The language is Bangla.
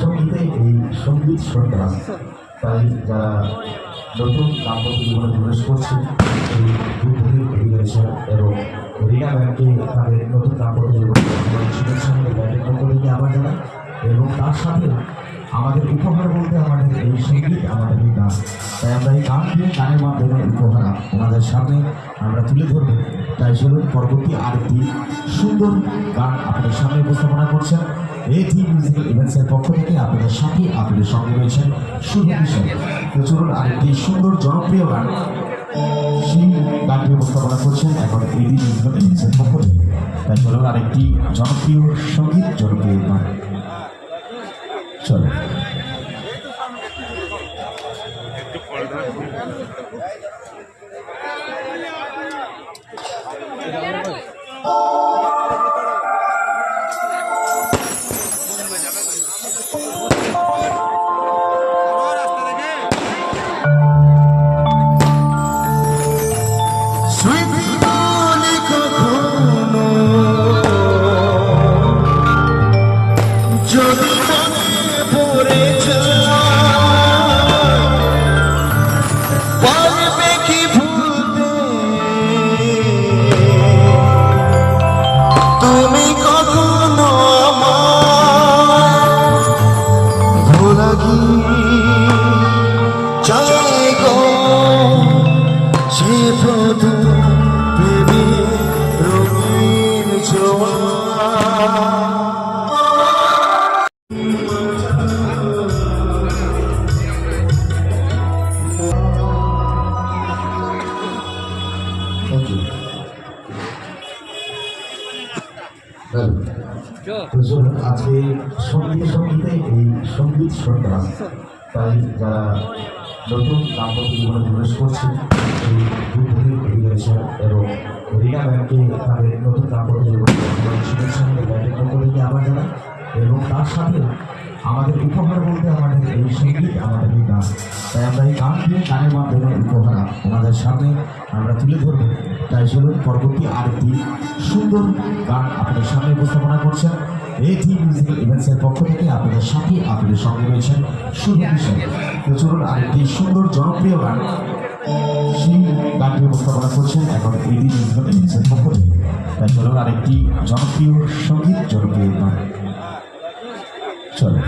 সঙ্গীতে এই সঙ্গীত সন্ধ্যা, তাই যারা নতুন দাম্পত্য জীবনে প্রবেশ করছে এই বুদ্ধি এডুকেশন এবং রিনা ব্যাংকে তাদের নতুন দাম্পত্য জীবনে শুভেচ্ছা ব্যাংকের পক্ষ থেকে আবার জানাই। এবং তার সাথে আমাদের উপহার বলতে আমাদের এই সঙ্গীত, আমাদের এই গান, তাই আমরা এই গান দিয়ে গানের মাধ্যমে উপহার ওনাদের সামনে আমরা তুলে ধরবো। তাই চলুন পরবর্তী আরেকটি সুন্দর গান আপনাদের সামনে উপস্থাপনা করছেন এটি মিউজিক্যাল ইভেন্টসের পক্ষ থেকে। আপনাদের সাথে আপনাদের সঙ্গে রয়েছেন শুভ কিশোর। তো চলুন আরেকটি সুন্দর জনপ্রিয় গান, সেই গানটি উপস্থাপনা করছেন এখন এটি মিউজিক্যাল ইভেন্টসের পক্ষ থেকে। তাই চলুন আরেকটি জনপ্রিয় সঙ্গীত, জনপ্রিয় গান চলো। আজকে সঙ্গীতে এই সঙ্গীত সন্ধ্যা, তাই যারা নতুন দাম্পত্য জীবনে প্রবেশ করছে এই বুদ্ধি এডুকেশন এবং রিনা ব্যাংকে তাদের নতুন দাম্পত্য জীবনে শুভেচ্ছা ব্যাংকের পক্ষ থেকে আবার জানাই। এবং তার সাথে আমাদের উপহার বলতে আমাদের এই সঙ্গীত, আমাদের এই গান, তাই আমরা এই গান দিয়ে গানের মাধ্যমে উপহার ওনাদের সামনে আমরা তুলে ধরবো। তাই চলুন পরবর্তী আরেকটি সুন্দর গান আপনাদের সামনে উপস্থাপনা করছেন এটি মিউজিক্যাল ইভেন্টসের পক্ষ থেকে। আপনাদের সাথে আপনাদের সঙ্গে রয়েছেন শুভ কিশোর। তো চলুন আরেকটি সুন্দর জনপ্রিয় গান, সেই গানটি উপস্থাপনা করছেন এখন এটি মিউজিক্যাল ইভেন্টসের পক্ষ থেকে। তাই চলুন আরেকটি জনপ্রিয় সঙ্গীত, জনপ্রিয় গান চলো।